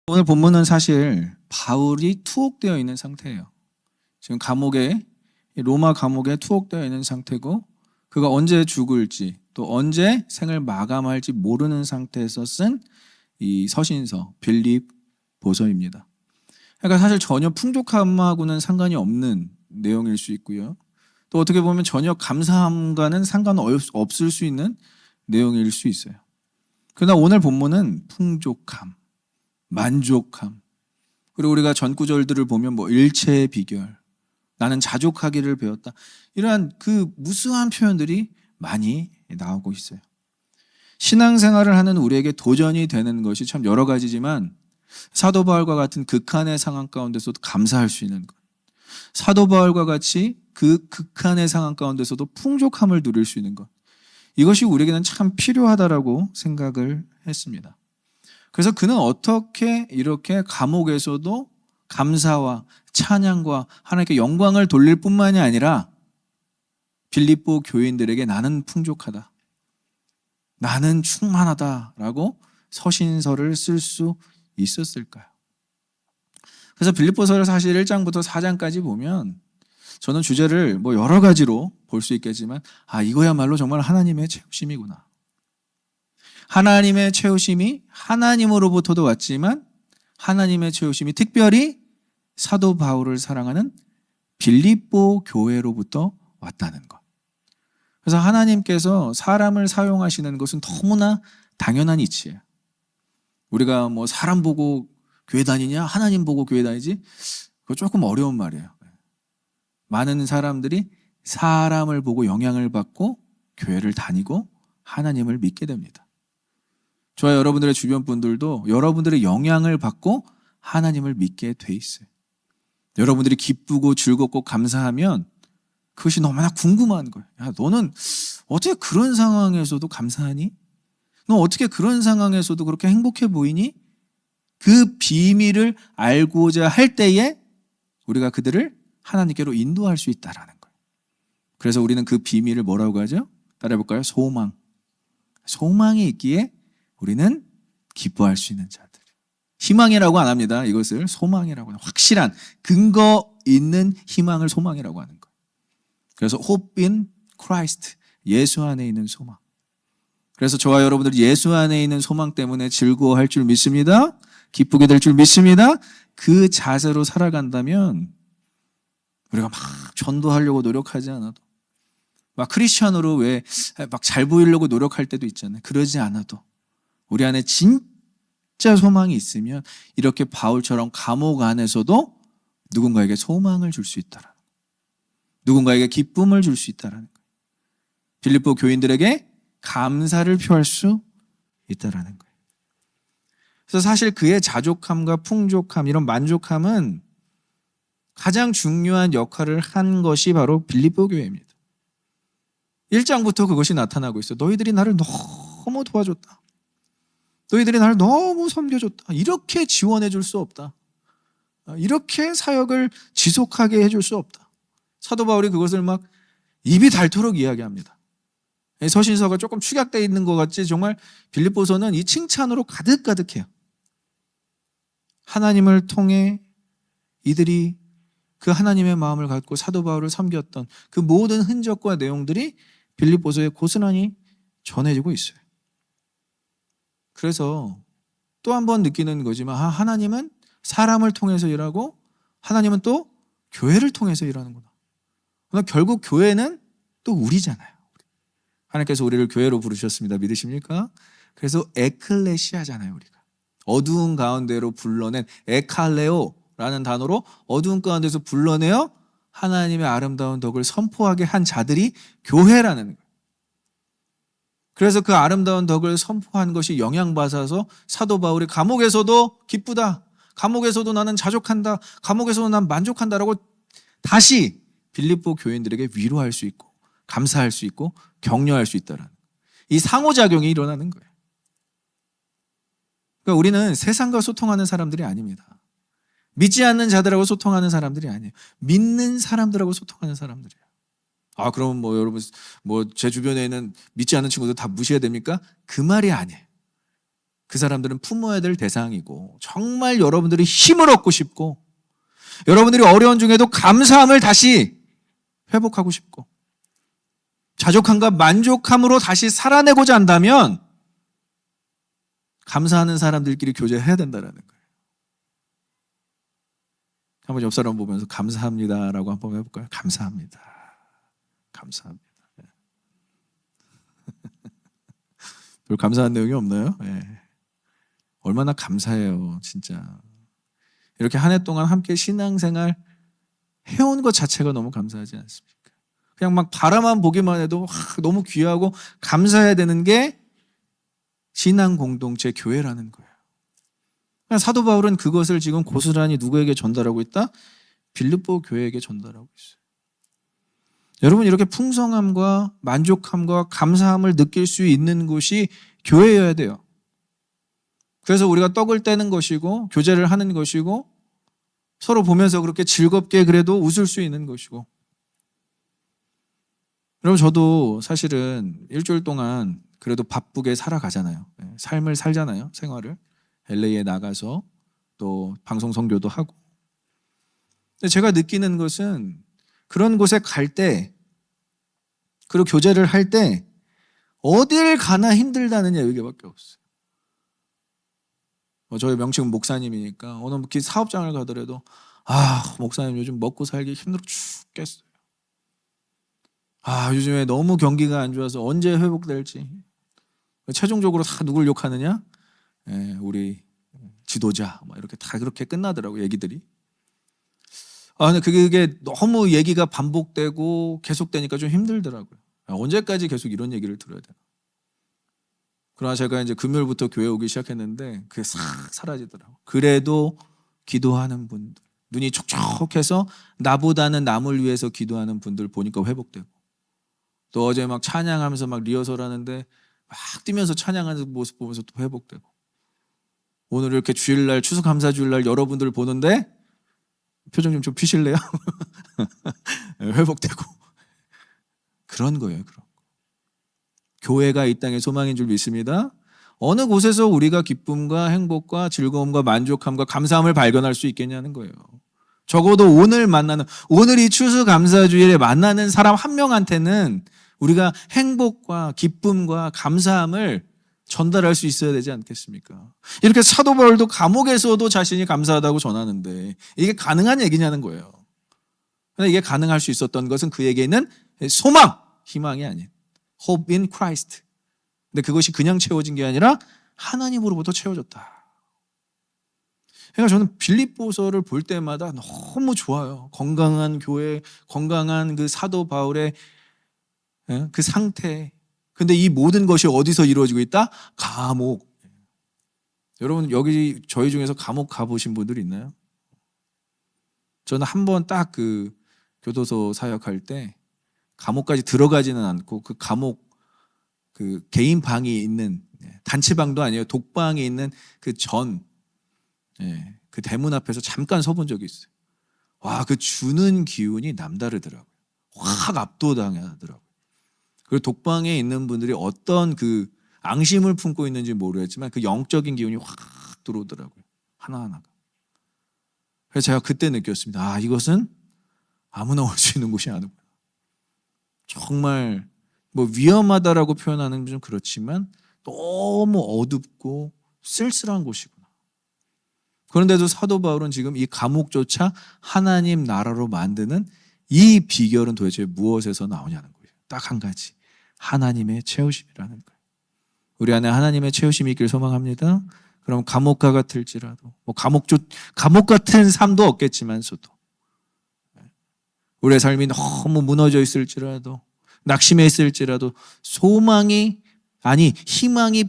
오늘 본문은 사실 바울이 투옥되어 있는 상태예요. 지금 로마 감옥에 투옥되어 있는 상태고, 그가 언제 죽을지 또 언제 생을 마감할지 모르는 상태에서 쓴 이 서신서 빌립보서입니다. 그러니까 사실 전혀 풍족함하고는 상관이 없는 내용일 수 있고요. 또 어떻게 보면 전혀 감사함과는 상관없을 수 있는 내용일 수 있어요. 그러나 오늘 본문은 풍족함, 만족함, 그리고 우리가 전 구절들을 보면 일체의 비결, 나는 자족하기를 배웠다, 이러한 그 무수한 표현들이 많이 나오고 있어요. 신앙생활을 하는 우리에게 도전이 되는 것이 참 여러 가지지만, 사도 바울과 같은 극한의 상황 가운데서도 감사할 수 있는 것, 사도 바울과 같이 그 극한의 상황 가운데서도 풍족함을 누릴 수 있는 것, 이것이 우리에게는 참 필요하다라고 생각을 했습니다. 그래서 그는 어떻게 이렇게 감옥에서도 감사와 찬양과 하나님께 영광을 돌릴 뿐만이 아니라 빌립보 교인들에게 나는 풍족하다, 나는 충만하다라고 서신서를 쓸 수 있었을까요? 그래서 빌립보서를 사실 1장부터 4장까지 보면 저는 주제를 여러 가지로 볼 수 있겠지만, 이거야말로 정말 하나님의 채우심이구나. 하나님의 채우심이 하나님으로부터도 왔지만 하나님의 채우심이 특별히 사도 바울을 사랑하는 빌립보 교회로부터 왔다는 것. 그래서 하나님께서 사람을 사용하시는 것은 너무나 당연한 이치예요. 우리가 사람 보고 교회 다니냐, 하나님 보고 교회 다니지, 그거 조금 어려운 말이에요. 많은 사람들이 사람을 보고 영향을 받고 교회를 다니고 하나님을 믿게 됩니다. 저와 여러분들의 주변 분들도 여러분들의 영향을 받고 하나님을 믿게 돼 있어요. 여러분들이 기쁘고 즐겁고 감사하면 그것이 너무나 궁금한 거예요. 너는 어떻게 그런 상황에서도 감사하니? 너 어떻게 그런 상황에서도 그렇게 행복해 보이니? 그 비밀을 알고자 할 때에 우리가 그들을 하나님께로 인도할 수 있다라는 거예요. 그래서 우리는 그 비밀을 뭐라고 하죠? 따라해볼까요? 소망. 소망이 있기에 우리는 기뻐할 수 있는 자들. 희망이라고 안 합니다. 이것을 소망이라고 합니다. 확실한 근거 있는 희망을 소망이라고 하는 거예요. 그래서 hope in Christ, 예수 안에 있는 소망. 그래서 저와 여러분들이 예수 안에 있는 소망 때문에 즐거워할 줄 믿습니다. 기쁘게 될 줄 믿습니다. 그 자세로 살아간다면 우리가 막 전도하려고 노력하지 않아도, 막 크리스천으로 왜 막 잘 보이려고 노력할 때도 있잖아요. 그러지 않아도 우리 안에 진짜 소망이 있으면 이렇게 바울처럼 감옥 안에서도 누군가에게 소망을 줄 수 있다라는 거예요. 누군가에게 기쁨을 줄 수 있다라는 거예요. 빌립보 교인들에게 감사를 표할 수 있다라는 거예요. 그래서 사실 그의 자족함과 풍족함, 이런 만족함은 가장 중요한 역할을 한 것이 바로 빌립보 교회입니다. 1장부터 그것이 나타나고 있어요. 너희들이 나를 너무 도와줬다. 너희들이 나를 너무 섬겨줬다. 이렇게 지원해 줄 수 없다. 이렇게 사역을 지속하게 해줄 수 없다. 사도 바울이 그것을 막 입이 닳도록 이야기합니다. 서신서가 조금 축약되어 있는 것 같지, 정말 빌립보서는 이 칭찬으로 가득가득해요. 하나님을 통해 이들이 그 하나님의 마음을 갖고 사도 바울을 섬겼던 그 모든 흔적과 내용들이 빌립보서에 고스란히 전해지고 있어요. 그래서 또 한 번 느끼는 거지만, 하나님은 사람을 통해서 일하고 하나님은 또 교회를 통해서 일하는구나. 그러나 결국 교회는 또 우리잖아요. 하나님께서 우리를 교회로 부르셨습니다. 믿으십니까? 그래서 에클레시아잖아요. 우리가 어두운 가운데로 불러낸 에칼레오라는 단어로 어두운 가운데서 불러내어 하나님의 아름다운 덕을 선포하게 한 자들이 교회라는 거예요. 그래서 그 아름다운 덕을 선포한 것이 영향받아서 사도 바울이 감옥에서도 기쁘다, 감옥에서도 나는 자족한다, 감옥에서도 난 만족한다라고 다시 빌립보 교인들에게 위로할 수 있고 감사할 수 있고 격려할 수 있다는 이 상호작용이 일어나는 거예요. 그러니까 우리는 세상과 소통하는 사람들이 아닙니다. 믿지 않는 자들하고 소통하는 사람들이 아니에요. 믿는 사람들하고 소통하는 사람들이에요. 그럼 여러분 제 주변에 있는 믿지 않는 친구들 다 무시해야 됩니까? 그 말이 아니에요. 그 사람들은 품어야 될 대상이고 정말 여러분들이 힘을 얻고 싶고 여러분들이 어려운 중에도 감사함을 다시 회복하고 싶고 자족함과 만족함으로 다시 살아내고자 한다면 감사하는 사람들끼리 교제해야 된다는 거예요. 한번 옆 사람 보면서 감사합니다라고 한번 해볼까요? 감사합니다. 감사합니다. 별 감사한 내용이 없나요? 네. 얼마나 감사해요, 진짜. 이렇게 한 해 동안 함께 신앙생활 해온 것 자체가 너무 감사하지 않습니까? 그냥 막 바라만 보기만 해도 너무 귀하고 감사해야 되는 게 신앙 공동체 교회라는 거예요. 사도 바울은 그것을 지금 고스란히 누구에게 전달하고 있다? 빌립보 교회에게 전달하고 있어요. 여러분, 이렇게 풍성함과 만족함과 감사함을 느낄 수 있는 곳이 교회여야 돼요. 그래서 우리가 떡을 떼는 것이고 교제를 하는 것이고 서로 보면서 그렇게 즐겁게 그래도 웃을 수 있는 것이고. 여러분, 저도 사실은 일주일 동안 그래도 바쁘게 살아가잖아요. 삶을 살잖아요. 생활을. LA에 나가서 또 방송 선교도 하고. 근데 제가 느끼는 것은 그런 곳에 갈 때 그리고 교제를 할 때 어딜 가나 힘들다는 얘기밖에 없어요. 저희 명칭은 목사님이니까 어느 사업장을 가더라도 목사님 요즘 먹고 살기 힘들어 죽겠어요. 요즘에 너무 경기가 안 좋아서 언제 회복될지. 최종적으로 다 누굴 욕하느냐? 우리 지도자 이렇게 다 그렇게 끝나더라고요, 얘기들이. 근데 그게 너무 얘기가 반복되고 계속되니까 좀 힘들더라고요. 언제까지 계속 이런 얘기를 들어야 되나. 그러나 제가 이제 금요일부터 교회 오기 시작했는데 그게 싹 사라지더라고요. 그래도 기도하는 분들, 눈이 촉촉해서 나보다는 남을 위해서 기도하는 분들 보니까 회복되고, 또 어제 막 찬양하면서 막 리허설 하는데 막 뛰면서 찬양하는 모습 보면서 또 회복되고, 오늘 이렇게 주일날 추수감사주일날 여러분들 보는데 표정 좀 피실래요? 회복되고. 그런 거예요. 그런 거. 교회가 이 땅의 소망인 줄 믿습니다. 어느 곳에서 우리가 기쁨과 행복과 즐거움과 만족함과 감사함을 발견할 수 있겠냐는 거예요. 적어도 오늘 이 추수감사주일에 만나는 사람 한 명한테는 우리가 행복과 기쁨과 감사함을 전달할 수 있어야 되지 않겠습니까? 이렇게 사도 바울도 감옥에서도 자신이 감사하다고 전하는데 이게 가능한 얘기냐는 거예요. 그런데 이게 가능할 수 있었던 것은 그에게는 소망, 희망이 아닌 hope in Christ. 근데 그것이 그냥 채워진 게 아니라 하나님으로부터 채워졌다. 그러니까 저는 빌립보서를 볼 때마다 너무 좋아요. 건강한 교회, 건강한 그 사도 바울의 그 상태. 근데 이 모든 것이 어디서 이루어지고 있다? 감옥. 여러분, 여기 저희 중에서 감옥 가보신 분들 있나요? 저는 한 번 딱 그 교도소 사역할 때 감옥까지 들어가지는 않고 그 감옥 그 개인 방이 있는, 단체방도 아니에요, 독방이 있는 그 그 대문 앞에서 잠깐 서본 적이 있어요. 와, 그 주는 기운이 남다르더라고요. 확 압도당하더라고요. 그리고 독방에 있는 분들이 어떤 그 앙심을 품고 있는지 모르겠지만 그 영적인 기운이 확 들어오더라고요. 하나하나가. 그래서 제가 그때 느꼈습니다. 이것은 아무나 올 수 있는 곳이 아니구나. 정말 위험하다라고 표현하는 좀 그렇지만 너무 어둡고 쓸쓸한 곳이구나. 그런데도 사도 바울은 지금 이 감옥조차 하나님 나라로 만드는 이 비결은 도대체 무엇에서 나오냐는 거예요. 딱 한 가지. 하나님의 채우심이라는 거예요. 우리 안에 하나님의 채우심이 있길 소망합니다. 그럼 감옥과 같을지라도, 감옥 같은 삶도 없겠지만서도, 우리의 삶이 너무 무너져 있을지라도, 낙심해 있을지라도, 희망이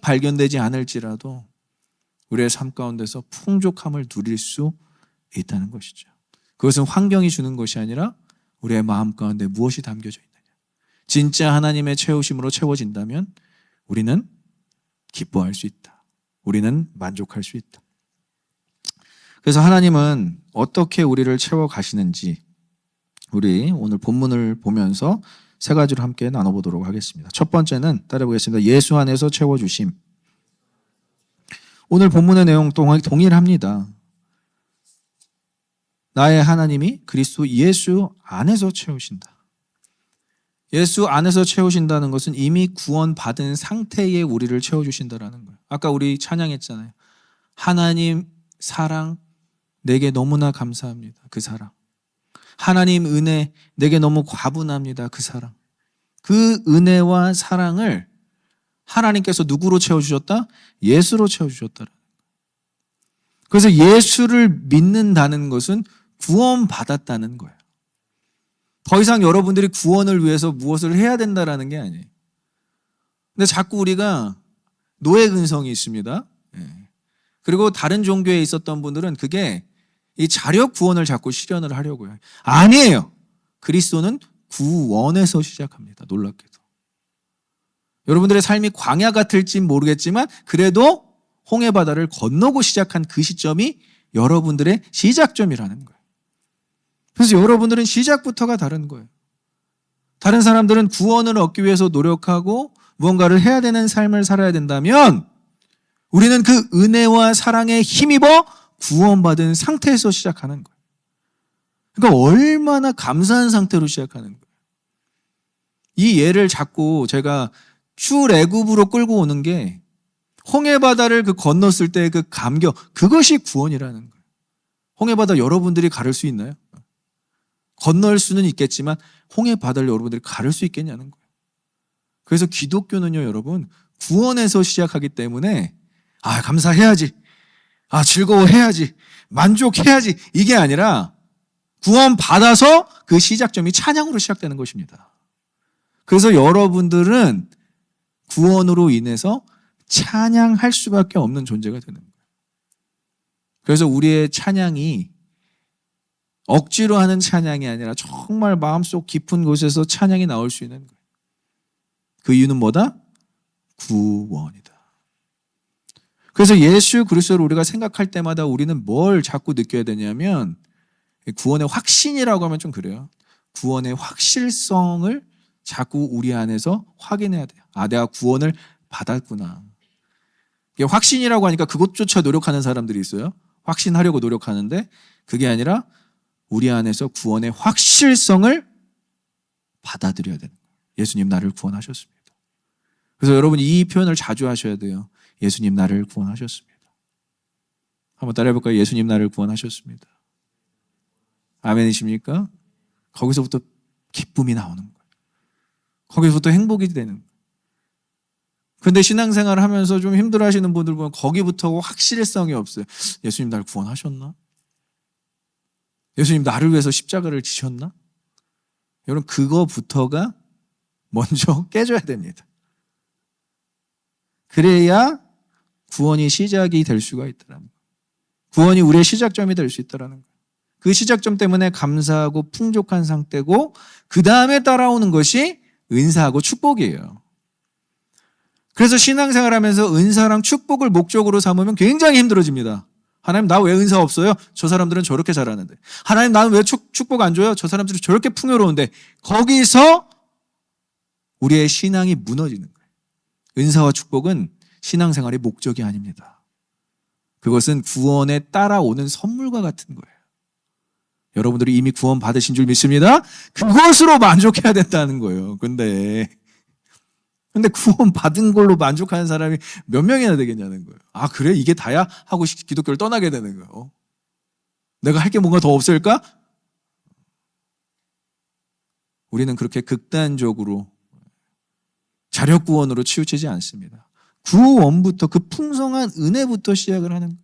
발견되지 않을지라도 우리의 삶 가운데서 풍족함을 누릴 수 있다는 것이죠. 그것은 환경이 주는 것이 아니라 우리의 마음 가운데 무엇이 담겨져 있느냐. 진짜 하나님의 채우심으로 채워진다면 우리는 기뻐할 수 있다. 우리는 만족할 수 있다. 그래서 하나님은 어떻게 우리를 채워가시는지 우리 오늘 본문을 보면서 세 가지로 함께 나눠보도록 하겠습니다. 첫 번째는 따라해보겠습니다. 예수 안에서 채워주심. 오늘 본문의 내용 동일합니다. 나의 하나님이 그리스도 예수 안에서 채우신다. 예수 안에서 채우신다는 것은 이미 구원받은 상태의 우리를 채워주신다라는 거예요. 아까 우리 찬양했잖아요. 하나님 사랑 내게 너무나 감사합니다. 그 사랑. 하나님 은혜 내게 너무 과분합니다. 그 사랑. 그 은혜와 사랑을 하나님께서 누구로 채워주셨다? 예수로 채워주셨다. 그래서 예수를 믿는다는 것은 구원받았다는 거예요. 더 이상 여러분들이 구원을 위해서 무엇을 해야 된다라는 게 아니에요. 근데 자꾸 우리가 노예 근성이 있습니다. 그리고 다른 종교에 있었던 분들은 그게 이 자력 구원을 자꾸 실현을 하려고요. 아니에요. 그리스도는 구원에서 시작합니다. 놀랍게도. 여러분들의 삶이 광야 같을진 모르겠지만 그래도 홍해 바다를 건너고 시작한 그 시점이 여러분들의 시작점이라는 거예요. 그래서 여러분들은 시작부터가 다른 거예요. 다른 사람들은 구원을 얻기 위해서 노력하고 무언가를 해야 되는 삶을 살아야 된다면 우리는 그 은혜와 사랑에 힘입어 구원받은 상태에서 시작하는 거예요. 그러니까 얼마나 감사한 상태로 시작하는 거예요. 이 예를 자꾸 제가 출애굽으로 끌고 오는 게 홍해바다를 건넜을 때 그 감격, 그것이 구원이라는 거예요. 홍해바다 여러분들이 가를 수 있나요? 건널 수는 있겠지만 홍해바다를 여러분들이 가를 수 있겠냐는 거예요. 그래서 기독교는요, 여러분, 구원에서 시작하기 때문에 감사해야지, 즐거워해야지, 만족해야지, 이게 아니라 구원받아서 그 시작점이 찬양으로 시작되는 것입니다. 그래서 여러분들은 구원으로 인해서 찬양할 수밖에 없는 존재가 되는 거예요. 그래서 우리의 찬양이 억지로 하는 찬양이 아니라 정말 마음속 깊은 곳에서 찬양이 나올 수 있는 거예요. 그 이유는 뭐다? 구원이다. 그래서 예수 그리스도를 우리가 생각할 때마다 우리는 뭘 자꾸 느껴야 되냐면 구원의 확신이라고 하면 좀 그래요. 구원의 확실성을 자꾸 우리 안에서 확인해야 돼요. 내가 구원을 받았구나. 이게 확신이라고 하니까 그것조차 노력하는 사람들이 있어요. 확신하려고 노력하는데 그게 아니라 우리 안에서 구원의 확실성을 받아들여야 되는 거예요. 예수님 나를 구원하셨습니다. 그래서 여러분 이 표현을 자주 하셔야 돼요. 예수님 나를 구원하셨습니다. 한번 따라해볼까요? 예수님 나를 구원하셨습니다. 아멘이십니까? 거기서부터 기쁨이 나오는 거예요. 거기서부터 행복이 되는 거예요. 근데 신앙생활을 하면서 좀 힘들어 하시는 분들 보면 거기부터 확실성이 없어요. 예수님 나를 구원하셨나? 예수님 나를 위해서 십자가를 지셨나? 여러분 그거부터가 먼저 깨져야 됩니다. 그래야 구원이 시작이 될 수가 있다는 거예요. 구원이 우리의 시작점이 될 수 있다는 거예요. 그 시작점 때문에 감사하고 풍족한 상태고 그 다음에 따라오는 것이 은사하고 축복이에요. 그래서 신앙생활하면서 은사랑 축복을 목적으로 삼으면 굉장히 힘들어집니다. 하나님 나 왜 은사 없어요? 저 사람들은 저렇게 잘하는데. 하나님 나는 왜 축복 안 줘요? 저 사람들은 저렇게 풍요로운데. 거기서 우리의 신앙이 무너지는 거예요. 은사와 축복은 신앙생활의 목적이 아닙니다. 그것은 구원에 따라오는 선물과 같은 거예요. 여러분들이 이미 구원 받으신 줄 믿습니다. 그것으로 만족해야 된다는 거예요. 근데 구원 받은 걸로 만족하는 사람이 몇 명이나 되겠냐는 거예요. 그래? 이게 다야? 하고 기독교를 떠나게 되는 거예요. 내가 할 게 뭔가 더 없을까? 우리는 그렇게 극단적으로 자력구원으로 치우치지 않습니다. 구원부터 그 풍성한 은혜부터 시작을 하는 거예요.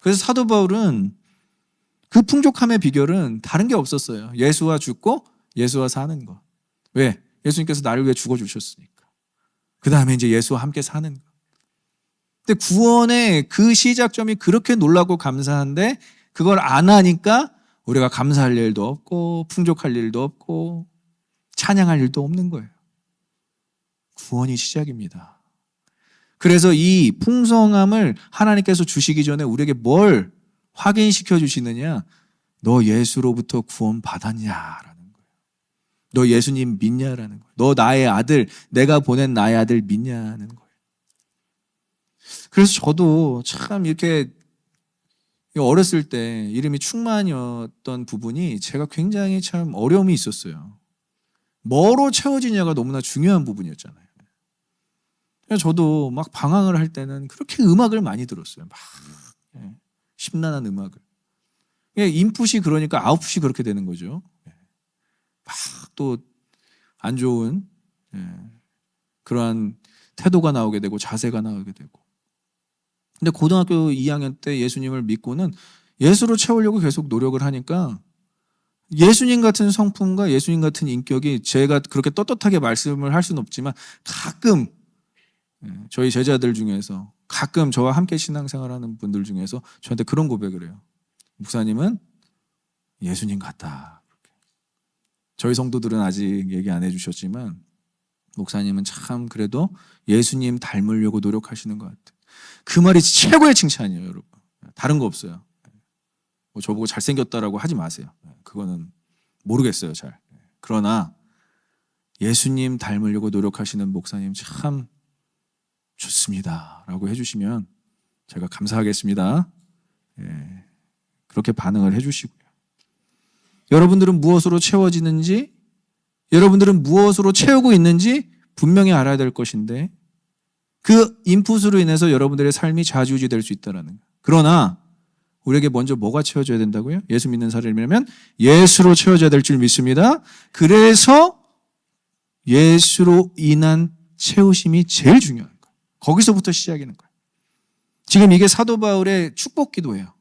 그래서 사도 바울은 그 풍족함의 비결은 다른 게 없었어요. 예수와 죽고 예수와 사는 것. 왜? 예수님께서 나를 위해 죽어주셨으니까. 그 다음에 이제 예수와 함께 사는 것. 근데 구원의 그 시작점이 그렇게 놀라고 감사한데 그걸 안 하니까 우리가 감사할 일도 없고 풍족할 일도 없고 찬양할 일도 없는 거예요. 구원이 시작입니다. 그래서 이 풍성함을 하나님께서 주시기 전에 우리에게 뭘 확인시켜 주시느냐? 너 예수로부터 구원 받았냐라는 거예요. 너 예수님 믿냐라는 거예요. 너 나의 아들, 내가 보낸 나의 아들 믿냐는 거예요. 그래서 저도 참 이렇게 어렸을 때 이름이 충만이었던 부분이 제가 굉장히 참 어려움이 있었어요. 뭐로 채워지냐가 너무나 중요한 부분이었잖아요. 그래서 저도 막 방황을 할 때는 그렇게 음악을 많이 들었어요. 막 심란한 음악을. 인풋이 그러니까 아웃풋이 그렇게 되는 거죠. 막 또 안 좋은 그러한 태도가 나오게 되고 자세가 나오게 되고. 근데 고등학교 2학년 때 예수님을 믿고는 예수로 채우려고 계속 노력을 하니까 예수님 같은 성품과 예수님 같은 인격이 제가 그렇게 떳떳하게 말씀을 할 수는 없지만 가끔 저희 제자들 중에서 가끔 저와 함께 신앙생활하는 분들 중에서 저한테 그런 고백을 해요. 목사님은 예수님 같다. 저희 성도들은 아직 얘기 안 해주셨지만 목사님은 참 그래도 예수님 닮으려고 노력하시는 것 같아요. 그 말이 최고의 칭찬이에요, 여러분. 다른 거 없어요. 뭐 저보고 잘생겼다라고 하지 마세요. 그거는 모르겠어요, 잘. 그러나 예수님 닮으려고 노력하시는 목사님 참 좋습니다 라고 해주시면 제가 감사하겠습니다. 그렇게 반응을 해주시고요. 여러분들은 무엇으로 채워지는지, 여러분들은 무엇으로 채우고 있는지 분명히 알아야 될 것인데 그 인풋으로 인해서 여러분들의 삶이 좌지우지될 수 있다는 거예요. 그러나 우리에게 먼저 뭐가 채워져야 된다고요? 예수 믿는 사람이라면 예수로 채워져야 될 줄 믿습니다. 그래서 예수로 인한 채우심이 제일 중요한 거예요. 거기서부터 시작이는 거예요. 지금 이게 사도 바울의 축복 기도예요.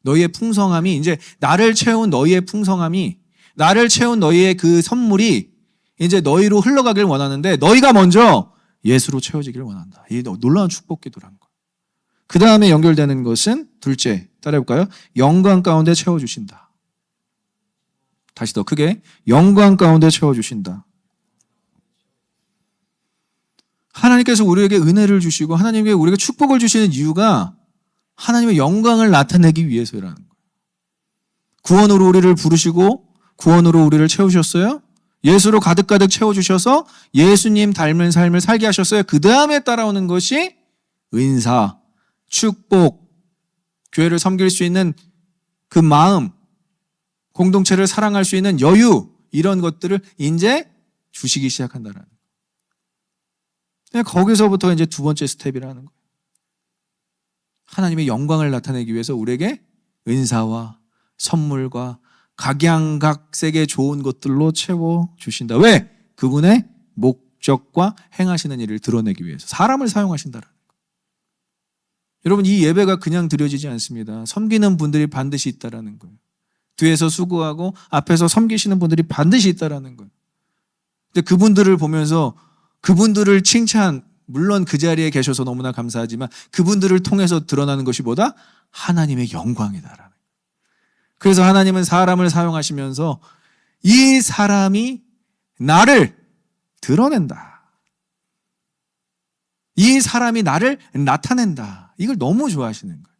너희의 풍성함이, 이제 나를 채운 너희의 풍성함이, 나를 채운 너희의 그 선물이 이제 너희로 흘러가길 원하는데 너희가 먼저 예수로 채워지기를 원한다. 이 놀라운 축복 기도라는 거예요. 그 다음에 연결되는 것은 둘째, 따라해볼까요? 영광 가운데 채워주신다. 다시 더 크게, 영광 가운데 채워주신다. 하나님께서 우리에게 은혜를 주시고 하나님께 우리에게 축복을 주시는 이유가 하나님의 영광을 나타내기 위해서라는 거예요. 구원으로 우리를 부르시고 구원으로 우리를 채우셨어요. 예수로 가득가득 채워주셔서 예수님 닮은 삶을 살게 하셨어요. 그 다음에 따라오는 것이 은사, 축복, 교회를 섬길 수 있는 그 마음, 공동체를 사랑할 수 있는 여유, 이런 것들을 이제 주시기 시작한다는 거예요. 거기서부터 이제 두 번째 스텝이라는 거예요. 하나님의 영광을 나타내기 위해서 우리에게 은사와 선물과 각양각색의 좋은 것들로 채워주신다. 왜? 그분의 목적과 행하시는 일을 드러내기 위해서 사람을 사용하신다는 거예요. 여러분, 이 예배가 그냥 드려지지 않습니다. 섬기는 분들이 반드시 있다는 거예요. 뒤에서 수고하고 앞에서 섬기시는 분들이 반드시 있다는 거예요. 근데 그분들을 보면서 그분들을 물론 그 자리에 계셔서 너무나 감사하지만 그분들을 통해서 드러나는 것이 뭐다? 하나님의 영광이다라는 거예요. 그래서 하나님은 사람을 사용하시면서 이 사람이 나를 드러낸다. 이 사람이 나를 나타낸다. 이걸 너무 좋아하시는 거예요.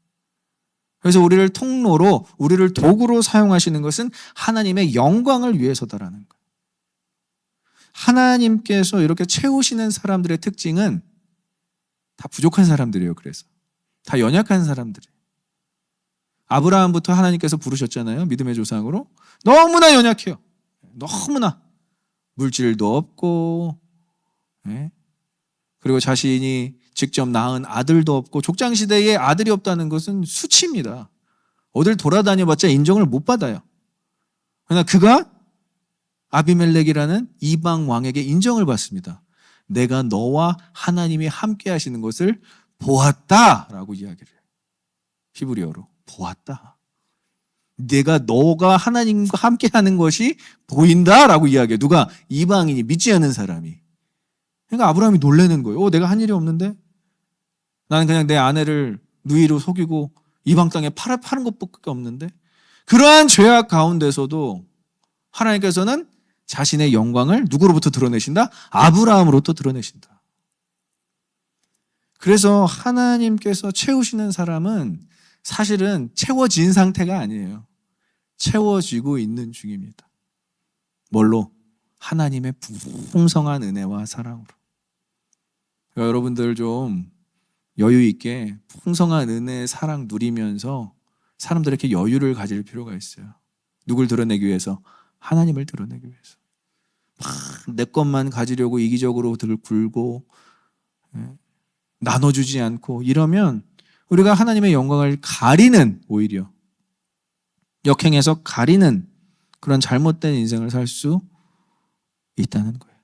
그래서 우리를 통로로, 우리를 도구로 사용하시는 것은 하나님의 영광을 위해서다라는 거예요. 하나님께서 이렇게 채우시는 사람들의 특징은 다 부족한 사람들이에요. 그래서 다 연약한 사람들이에요. 아브라함부터 하나님께서 부르셨잖아요. 믿음의 조상으로. 너무나 연약해요. 너무나 물질도 없고, 그리고 자신이 직접 낳은 아들도 없고, 족장시대에 아들이 없다는 것은 수치입니다. 어딜 돌아다녀봤자 인정을 못 받아요. 그러나 그가 아비멜렉이라는 이방 왕에게 인정을 받습니다. 내가 너와 하나님이 함께 하시는 것을 보았다라고 이야기를 해요. 히브리어로 보았다. 너가 하나님과 함께 하는 것이 보인다라고 이야기해요. 누가? 이방인이, 믿지 않는 사람이. 그러니까 아브라함이 놀라는 거예요. 내가 한 일이 없는데? 나는 그냥 내 아내를 누이로 속이고 이방 땅에 파는 것밖에 없는데? 그러한 죄악 가운데서도 하나님께서는 자신의 영광을 누구로부터 드러내신다? 아브라함으로부터 드러내신다. 그래서 하나님께서 채우시는 사람은 사실은 채워진 상태가 아니에요. 채워지고 있는 중입니다. 뭘로? 하나님의 풍성한 은혜와 사랑으로. 그러니까 여러분들 좀 여유 있게 풍성한 은혜의 사랑 누리면서 사람들에게 여유를 가질 필요가 있어요. 누굴 드러내기 위해서? 하나님을 드러내기 위해서. 막 내 것만 가지려고 이기적으로 굴고 나눠주지 않고 이러면 우리가 하나님의 영광을 가리는, 오히려 역행해서 가리는 그런 잘못된 인생을 살 수 있다는 거예요.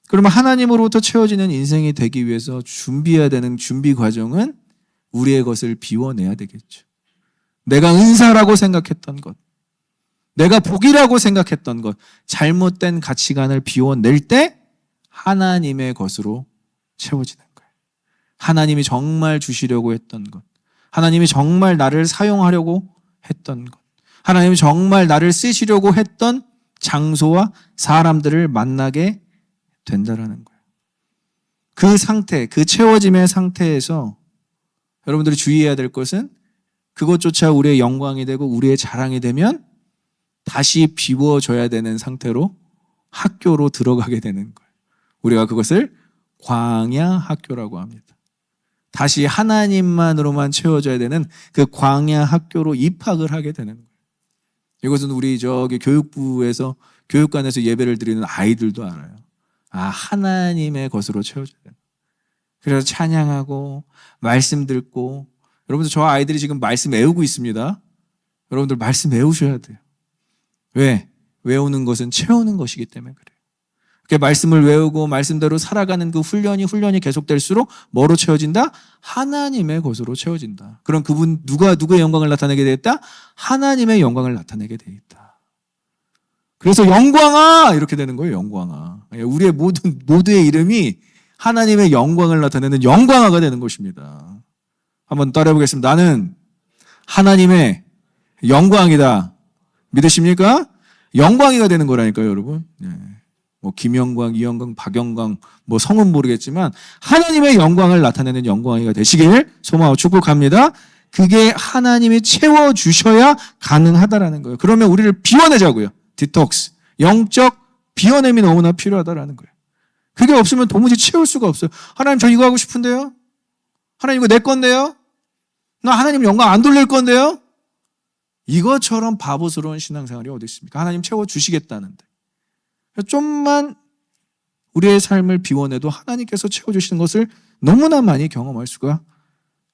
그러면 하나님으로부터 채워지는 인생이 되기 위해서 준비해야 되는 준비 과정은 우리의 것을 비워내야 되겠죠. 내가 은사라고 생각했던 것, 내가 복이라고 생각했던 것, 잘못된 가치관을 비워낼 때 하나님의 것으로 채워지는 거예요. 하나님이 정말 주시려고 했던 것, 하나님이 정말 나를 사용하려고 했던 것, 하나님이 정말 나를 쓰시려고 했던 장소와 사람들을 만나게 된다라는 거예요. 그 상태, 그 채워짐의 상태에서 여러분들이 주의해야 될 것은 그것조차 우리의 영광이 되고 우리의 자랑이 되면 다시 비워져야 되는 상태로 학교로 들어가게 되는 거예요. 우리가 그것을 광야 학교라고 합니다. 다시 하나님만으로만 채워져야 되는 그 광야 학교로 입학을 하게 되는 거예요. 이것은 우리 교육부에서, 교육관에서 예배를 드리는 아이들도 알아요. 하나님의 것으로 채워져야 돼요. 그래서 찬양하고 말씀 듣고, 여러분들 저 아이들이 지금 말씀 외우고 있습니다. 여러분들 말씀 외우셔야 돼요. 왜? 외우는 것은 채우는 것이기 때문에 그래요. 말씀을 외우고 말씀대로 살아가는 그 훈련이 계속될수록 뭐로 채워진다? 하나님의 것으로 채워진다. 그럼 그분 누구의 영광을 나타내게 되겠다? 하나님의 영광을 나타내게 돼 있다. 그래서 영광아! 이렇게 되는 거예요. 영광아. 우리의 모두의 이름이 하나님의 영광을 나타내는 영광아가 되는 것입니다. 한번 따라해 보겠습니다. 나는 하나님의 영광이다. 믿으십니까? 영광이가 되는 거라니까요, 여러분. 김영광, 이영광, 박영광, 성은 모르겠지만 하나님의 영광을 나타내는 영광이가 되시길 소망하고 축복합니다. 그게 하나님이 채워주셔야 가능하다라는 거예요. 그러면 우리를 비워내자고요. 디톡스. 영적 비워냄이 너무나 필요하다라는 거예요. 그게 없으면 도무지 채울 수가 없어요. 하나님 저 이거 하고 싶은데요? 하나님 이거 내 건데요? 나 하나님 영광 안 돌릴 건데요? 이것처럼 바보스러운 신앙생활이 어디 있습니까? 하나님 채워주시겠다는데. 좀만 우리의 삶을 비워내도 하나님께서 채워주시는 것을 너무나 많이 경험할 수가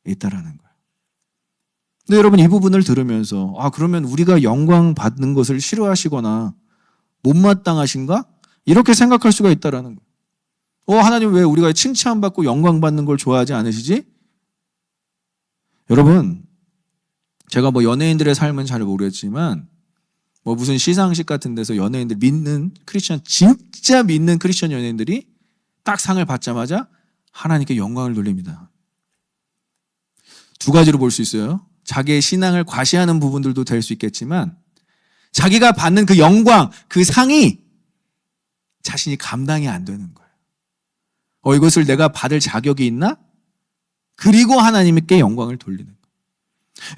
있다라는 거예요. 근데 여러분 이 부분을 들으면서 그러면 우리가 영광 받는 것을 싫어하시거나 못마땅하신가? 이렇게 생각할 수가 있다라는 거예요. 하나님 왜 우리가 칭찬받고 영광 받는 걸 좋아하지 않으시지? 여러분 제가 연예인들의 삶은 잘 모르겠지만 무슨 시상식 같은 데서 연예인들 믿는 크리스천, 진짜 믿는 크리스천 연예인들이 딱 상을 받자마자 하나님께 영광을 돌립니다. 두 가지로 볼 수 있어요. 자기의 신앙을 과시하는 부분들도 될 수 있겠지만 자기가 받는 그 영광, 그 상이 자신이 감당이 안 되는 거예요. 이것을 내가 받을 자격이 있나? 그리고 하나님께 영광을 돌리는 거예요.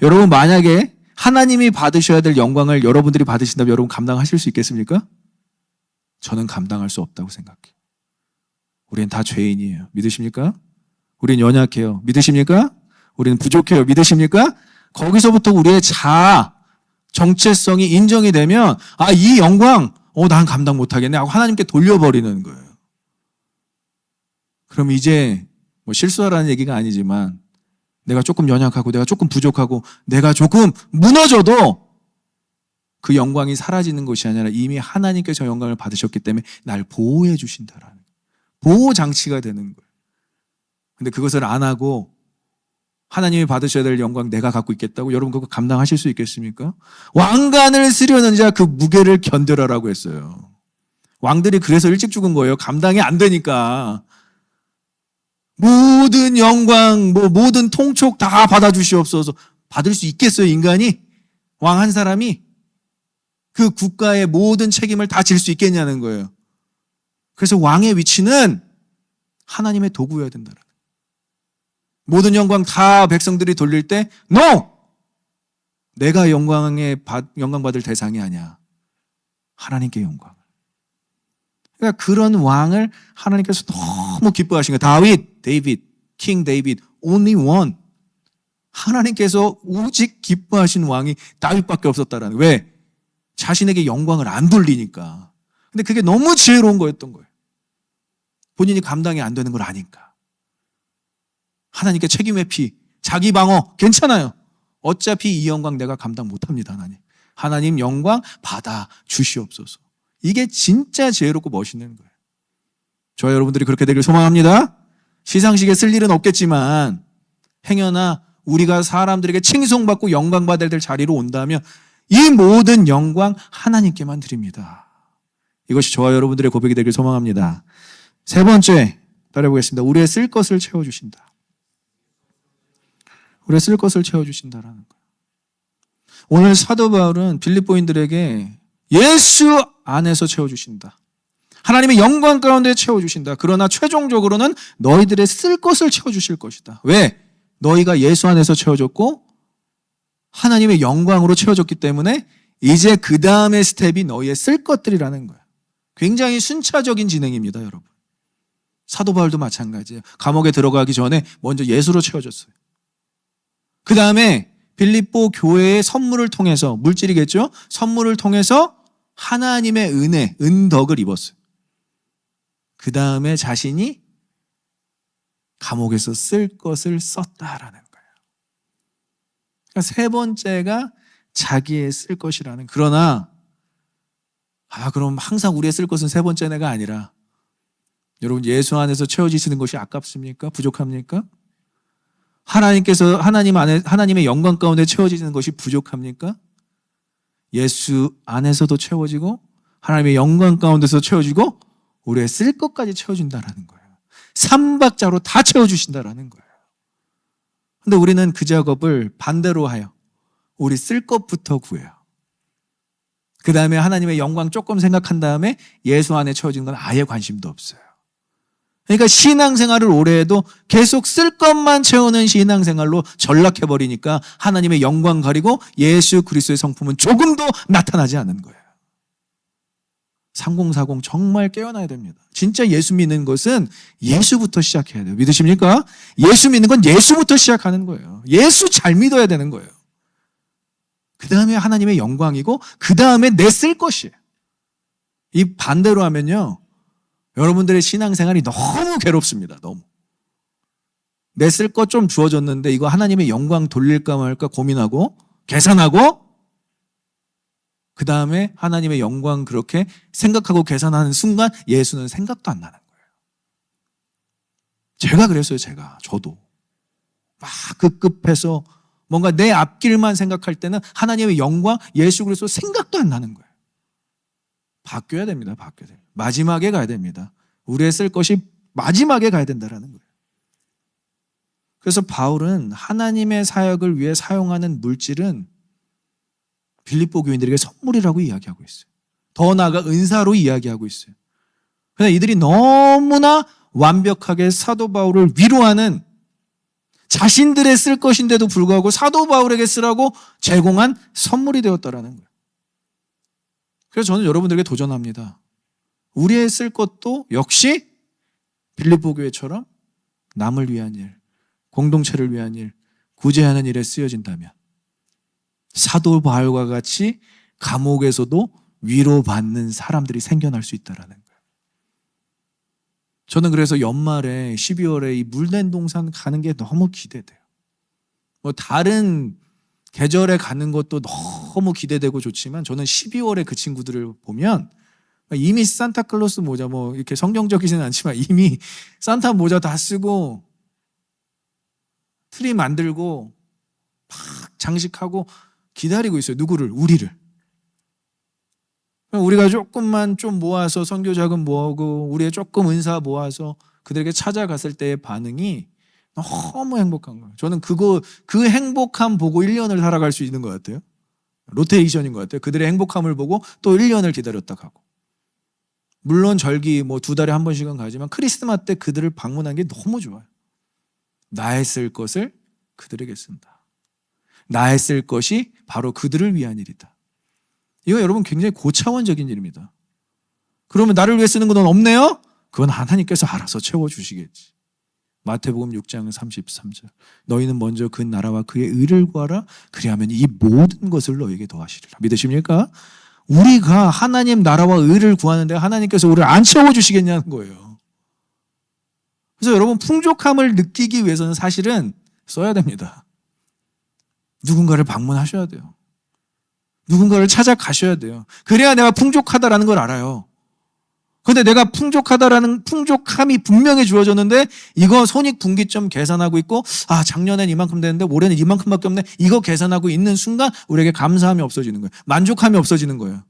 여러분 만약에 하나님이 받으셔야 될 영광을 여러분들이 받으신다면 여러분 감당하실 수 있겠습니까? 저는 감당할 수 없다고 생각해요. 우리는 다 죄인이에요. 믿으십니까? 우리는 연약해요. 믿으십니까? 우리는 부족해요. 믿으십니까? 거기서부터 우리의 자아, 정체성이 인정이 되면 이 영광 난 감당 못하겠네 하고 하나님께 돌려버리는 거예요. 그럼 이제 실수하라는 얘기가 아니지만 내가 조금 연약하고 내가 조금 부족하고 내가 조금 무너져도 그 영광이 사라지는 것이 아니라 이미 하나님께서 영광을 받으셨기 때문에 날 보호해 주신다라는 보호 장치가 되는 거예요. 근데 그것을 안 하고 하나님이 받으셔야 될 영광 내가 갖고 있겠다고 여러분 그거 감당하실 수 있겠습니까? 왕관을 쓰려는 자 그 무게를 견뎌라라고 했어요. 왕들이 그래서 일찍 죽은 거예요. 감당이 안 되니까. 모든 영광, 모든 통촉 다 받아주시옵소서. 받을 수 있겠어요, 인간이? 왕 한 사람이? 그 국가의 모든 책임을 다 질 수 있겠냐는 거예요. 그래서 왕의 위치는 하나님의 도구여야 된다. 모든 영광 다 백성들이 돌릴 때, NO! 내가 영광 받을 대상이 아니야. 하나님께 영광. 그러니까 그런 왕을 하나님께서 너무 기뻐하신 거예요. 데이빗. King David, only one. 하나님께서 오직 기뻐하신 왕이 다윗밖에 없었다라는 거예요. 왜? 자신에게 영광을 안 돌리니까. 근데 그게 너무 지혜로운 거였던 거예요. 본인이 감당이 안 되는 걸 아니까. 하나님께 책임 회피, 자기 방어 괜찮아요. 어차피 이 영광 내가 감당 못합니다. 하나님 영광 받아 주시옵소서. 이게 진짜 지혜롭고 멋있는 거예요. 저와 여러분들이 그렇게 되길 소망합니다. 시상식에 쓸 일은 없겠지만 행여나 우리가 사람들에게 칭송받고 영광받아야 될 자리로 온다면 이 모든 영광 하나님께만 드립니다. 이것이 저와 여러분들의 고백이 되길 소망합니다. 세 번째 따라해보겠습니다. 우리의 쓸 것을 채워주신다. 우리의 쓸 것을 채워주신다라는 거예요. 오늘 사도 바울은 빌립보인들에게 예수 안에서 채워주신다. 하나님의 영광 가운데 채워주신다. 그러나 최종적으로는 너희들의 쓸 것을 채워주실 것이다. 왜? 너희가 예수 안에서 채워졌고 하나님의 영광으로 채워졌기 때문에 이제 그 다음의 스텝이 너희의 쓸 것들이라는 거야. 굉장히 순차적인 진행입니다, 여러분. 사도 바울도 마찬가지예요. 감옥에 들어가기 전에 먼저 예수로 채워졌어요. 그 다음에 빌립보 교회의 선물을 통해서, 물질이겠죠? 선물을 통해서 하나님의 은혜, 은덕을 입었어요. 그 다음에 자신이 감옥에서 쓸 것을 썼다라는 거예요. 그러니까 세 번째가 자기의 쓸 것이라는. 그러나 그럼 항상 우리의 쓸 것은 세 번째가 아니라, 여러분 예수 안에서 채워지시는 것이 아깝습니까? 부족합니까? 하나님의 영광 가운데 채워지는 것이 부족합니까? 예수 안에서도 채워지고 하나님의 영광 가운데서 채워지고 우리의 쓸 것까지 채워준다라는 거예요. 삼박자로 다 채워주신다라는 거예요. 근데 우리는 그 작업을 반대로 하여 우리 쓸 것부터 구해요. 그 다음에 하나님의 영광 조금 생각한 다음에 예수 안에 채워진 건 아예 관심도 없어요. 그러니까 신앙생활을 오래 해도 계속 쓸 것만 채우는 신앙생활로 전락해버리니까 하나님의 영광 가리고 예수 그리스도의 성품은 조금도 나타나지 않는 거예요. 3040 정말 깨어나야 됩니다. 진짜 예수 믿는 것은 예수부터 시작해야 돼요. 믿으십니까? 예수 믿는 건 예수부터 시작하는 거예요. 예수 잘 믿어야 되는 거예요. 그 다음에 하나님의 영광이고 그 다음에 내 쓸 것이에요. 이 반대로 하면요, 여러분들의 신앙생활이 너무 괴롭습니다. 너무. 내 쓸 것 좀 주어졌는데 이거 하나님의 영광 돌릴까 말까 고민하고 계산하고 그 다음에 하나님의 영광 그렇게 생각하고 계산하는 순간 예수는 생각도 안 나는 거예요. 제가 그랬어요. 저도 막 급급해서 뭔가 내 앞길만 생각할 때는 하나님의 영광, 예수 그리스도 생각도 안 나는 거예요. 바뀌어야 됩니다. 바뀌어야 돼요. 마지막에 가야 됩니다. 우리의 쓸 것이 마지막에 가야 된다는 거예요. 그래서 바울은 하나님의 사역을 위해 사용하는 물질은 빌립보 교인들에게 선물이라고 이야기하고 있어요. 더 나아가 은사로 이야기하고 있어요. 그러나 이들이 너무나 완벽하게 사도 바울을 위로하는, 자신들의 쓸 것인데도 불구하고 사도 바울에게 쓰라고 제공한 선물이 되었다라는 거예요. 그래서 저는 여러분들에게 도전합니다. 우리의 쓸 것도 역시 빌립보 교회처럼 남을 위한 일, 공동체를 위한 일, 구제하는 일에 쓰여진다면 사도 바울과 같이 감옥에서도 위로받는 사람들이 생겨날 수 있다는 거예요. 저는 그래서 연말에 12월에 이 물랜동산 가는 게 너무 기대돼요. 다른 계절에 가는 것도 너무 기대되고 좋지만 저는 12월에 그 친구들을 보면 이미 산타클로스 모자 이렇게 성경적이지는 않지만 이미 산타 모자 다 쓰고 트리 만들고 막 장식하고 기다리고 있어요. 누구를? 우리를. 우리가 조금만 좀 모아서 선교 자금 모으고 우리의 조금 은사 모아서 그들에게 찾아갔을 때의 반응이 너무 행복한 거예요. 저는 그 행복함 보고 1년을 살아갈 수 있는 것 같아요. 로테이션인 것 같아요. 그들의 행복함을 보고 또 1년을 기다렸다 가고. 물론 절기 2달에 한 번씩은 가지만 크리스마스 때 그들을 방문한 게 너무 좋아요. 나의 쓸 것을 그들에게 쓴다. 나의 쓸 것이 바로 그들을 위한 일이다. 이거 여러분 굉장히 고차원적인 일입니다. 그러면 나를 위해 쓰는 건 없네요? 그건 하나님께서 알아서 채워주시겠지. 마태복음 6장 33절. 너희는 먼저 그 나라와 그의 의를 구하라. 그리하면 이 모든 것을 너희에게 더하시리라. 믿으십니까? 우리가 하나님 나라와 의를 구하는데 하나님께서 우리를 안 채워주시겠냐는 거예요. 그래서 여러분, 풍족함을 느끼기 위해서는 사실은 써야 됩니다. 누군가를 방문하셔야 돼요. 누군가를 찾아가셔야 돼요. 그래야 내가 풍족하다라는 걸 알아요. 근데 내가 풍족하다라는 풍족함이 분명히 주어졌는데 이거 손익분기점 계산하고 있고, 아, 작년엔 이만큼 됐는데 올해는 이만큼밖에 없네, 이거 계산하고 있는 순간 우리에게 감사함이 없어지는 거예요. 만족함이 없어지는 거예요.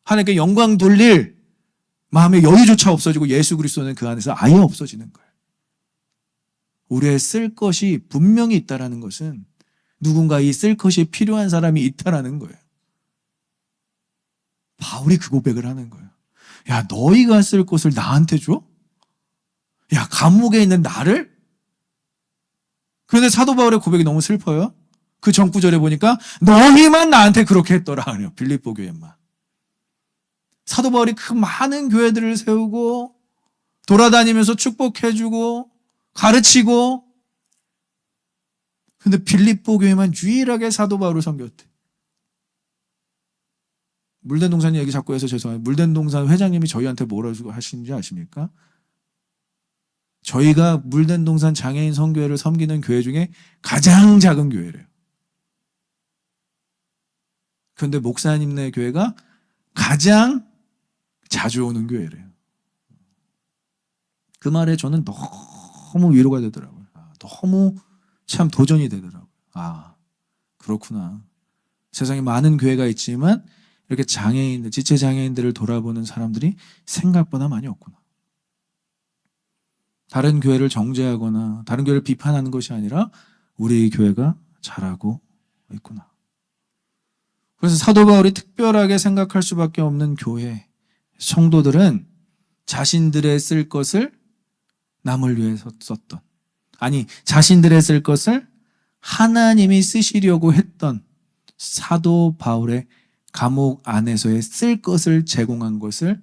하나님께 영광 돌릴 마음의 여유조차 없어지고 예수 그리스도는 그 안에서 아예 없어지는 거예요. 우리의 쓸 것이 분명히 있다라는 것은 누군가 이 쓸 것이 필요한 사람이 있다라는 거예요. 바울이 그 고백을 하는 거예요. 야, 너희가 쓸 것을 나한테 줘? 야, 감옥에 있는 나를? 그런데 사도 바울의 고백이 너무 슬퍼요. 그 전구절에 보니까 너희만 나한테 그렇게 했더라 그래요. 빌립보 교회만. 사도 바울이 그 많은 교회들을 세우고 돌아다니면서 축복해주고 가르치고, 근데 빌립보 교회만 유일하게 사도 바울을 섬겼대. 물된동산 얘기 자꾸 해서 죄송해요. 물된동산 회장님이 저희한테 뭐라고 하시는지 아십니까? 저희가 물된동산 장애인 선교회를 섬기는 교회 중에 가장 작은 교회래요. 그런데 목사님네 교회가 가장 자주 오는 교회래요. 그 말에 저는 너무 위로가 되더라고요. 너무 참 도전이 되더라고요. 아, 그렇구나. 세상에 많은 교회가 있지만 이렇게 장애인들, 지체장애인들을 돌아보는 사람들이 생각보다 많이 없구나. 다른 교회를 정죄하거나 다른 교회를 비판하는 것이 아니라 우리 교회가 잘하고 있구나. 그래서 사도 바울이 특별하게 생각할 수밖에 없는 교회, 성도들은 자신들의 쓸 것을 남을 위해서 썼던, 아니 자신들의 쓸 것을 하나님이 쓰시려고 했던 사도 바울의 감옥 안에서의 쓸 것을 제공한 것을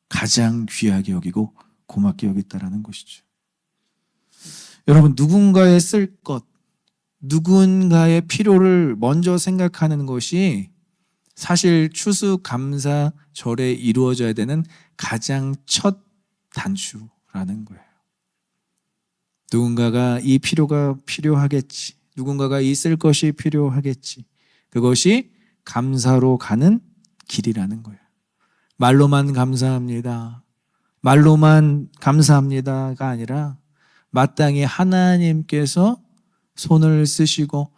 가장 귀하게 여기고 고맙게 여겼다라는 것이죠. 여러분, 누군가의 쓸 것, 누군가의 필요를 먼저 생각하는 것이 사실 추수감사절에 이루어져야 되는 가장 첫 단추라는 거예요. 누군가가 이 필요가 필요하겠지, 누군가가 이 쓸 것이 필요하겠지, 그것이 감사로 가는 길이라는 거예요. 말로만 감사합니다, 말로만 감사합니다가 아니라 마땅히 하나님께서 손을 쓰시고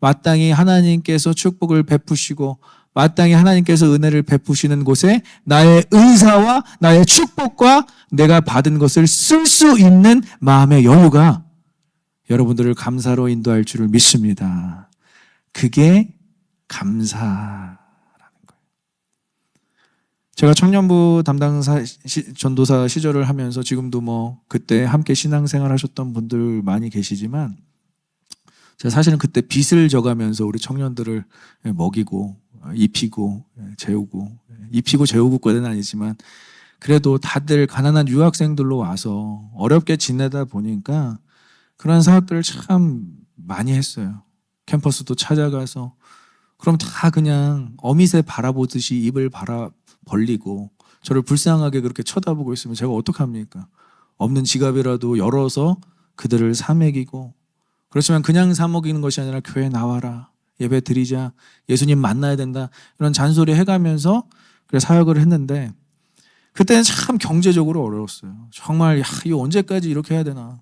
마땅히 하나님께서 축복을 베푸시고 마땅히 하나님께서 은혜를 베푸시는 곳에 나의 은사와 나의 축복과 내가 받은 것을 쓸 수 있는 마음의 여유가 여러분들을 감사로 인도할 줄을 믿습니다. 그게 감사라는 거예요. 제가 청년부 담당 전도사 시절을 하면서 지금도 뭐 그때 함께 신앙생활 하셨던 분들 많이 계시지만, 제가 사실은 그때 빚을 져가면서 우리 청년들을 먹이고 입히고 재우고, 입히고 재우고까지는 아니지만 그래도 다들 가난한 유학생들로 와서 어렵게 지내다 보니까 그런 사업들을 참 많이 했어요. 캠퍼스도 찾아가서 그럼 다 그냥 어미새 바라보듯이 입을 벌리고 저를 불쌍하게 그렇게 쳐다보고 있으면 제가 어떡합니까? 없는 지갑이라도 열어서 그들을 사먹이고, 그렇지만 그냥 사먹이는 것이 아니라 교회 나와라, 예배 드리자, 예수님 만나야 된다, 이런 잔소리 해가면서 사역을 했는데 그때는 참 경제적으로 어려웠어요. 정말 이거 언제까지 이렇게 해야 되나.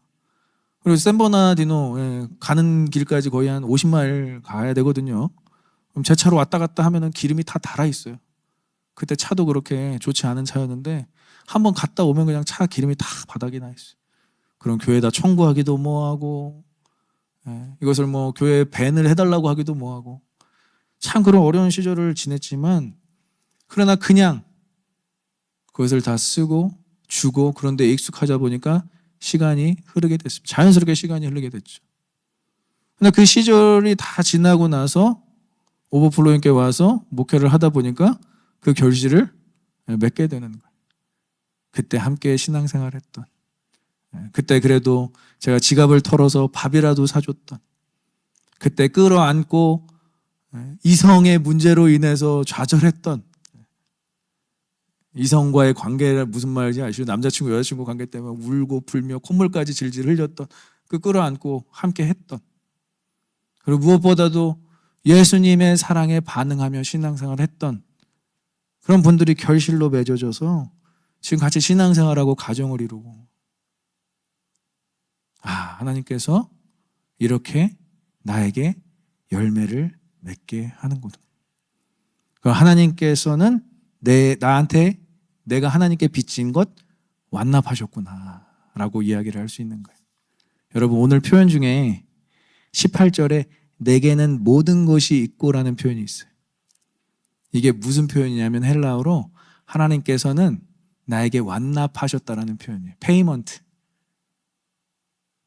그리고 샌버나디노 가는 길까지 거의 한 50마일 가야 되거든요. 그럼 제 차로 왔다 갔다 하면은 기름이 다 달아 있어요. 그때 차도 그렇게 좋지 않은 차였는데 한번 갔다 오면 그냥 차 기름이 다 바닥에 나 있어요. 그럼 교회에다 청구하기도 뭐하고, 이것을 뭐 교회에 밴을 해달라고 하기도 뭐하고, 참 그런 어려운 시절을 지냈지만, 그러나 그냥 그것을 다 쓰고 주고 그런데 익숙하자 보니까 시간이 흐르게 됐습니다. 자연스럽게 시간이 흐르게 됐죠. 그러나 그 시절이 다 지나고 나서 오버플로잉께 와서 목회를 하다 보니까 그 결실을 맺게 되는 거예요. 그때 함께 신앙생활했던 그때 그래도 제가 지갑을 털어서 밥이라도 사줬던, 그때 끌어안고 이성의 문제로 인해서 좌절했던, 이성과의 관계가 무슨 말인지 아시죠? 남자친구 여자친구 관계 때문에 울고 불며 콧물까지 질질 흘렸던, 그 끌어안고 함께 했던, 그리고 무엇보다도 예수님의 사랑에 반응하며 신앙생활을 했던 그런 분들이 결실로 맺어져서 지금 같이 신앙생활하고 가정을 이루고, 하나님께서 이렇게 나에게 열매를 맺게 하는구나. 하나님께서는 나한테 내가 하나님께 빚진 것 완납하셨구나 라고 이야기를 할 수 있는 거예요. 여러분, 오늘 표현 중에 18절에 내게는 모든 것이 있고라는 표현이 있어요. 이게 무슨 표현이냐면 헬라어로 하나님께서는 나에게 완납하셨다라는 표현이에요. 페이먼트.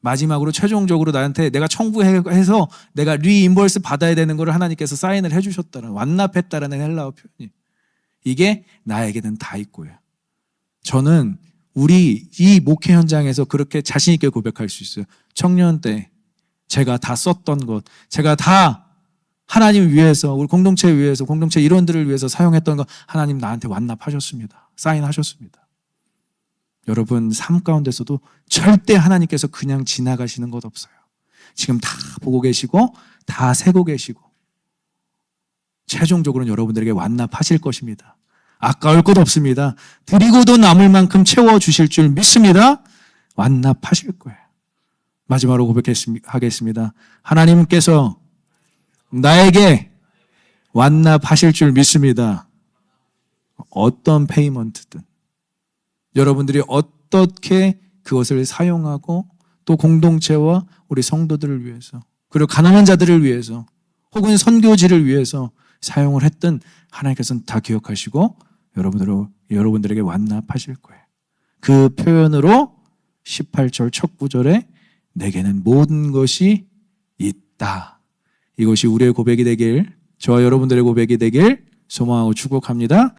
마지막으로 최종적으로 나한테 내가 청구해서 내가 리임버스 받아야 되는 거를 하나님께서 사인을 해주셨다는, 완납했다라는 헬라어 표현이에요. 이게 나에게는 다 있고요. 저는 우리 이 목회 현장에서 그렇게 자신 있게 고백할 수 있어요. 청년 때 제가 다 썼던 것, 제가 다 하나님 위해서, 우리 공동체 위해서, 공동체 일원들을 위해서 사용했던 것, 하나님 나한테 완납하셨습니다. 사인하셨습니다. 여러분, 삶 가운데서도 절대 하나님께서 그냥 지나가시는 것 없어요. 지금 다 보고 계시고 다 세고 계시고 최종적으로는 여러분들에게 완납하실 것입니다. 아까울 것 없습니다. 드리고도 남을 만큼 채워주실 줄 믿습니다. 완납하실 거예요. 마지막으로 고백하겠습니다. 하나님께서 나에게 완납하실 줄 믿습니다. 어떤 페이먼트든 여러분들이 어떻게 그것을 사용하고 또 공동체와 우리 성도들을 위해서, 그리고 가난한 자들을 위해서, 혹은 선교지를 위해서 사용을 했든 하나님께서는 다 기억하시고 여러분들에게 완납하실 거예요. 그 표현으로 18절 첫 구절에 내게는 모든 것이 있다. 이것이 우리의 고백이 되길, 저와 여러분들의 고백이 되길 소망하고 축복합니다.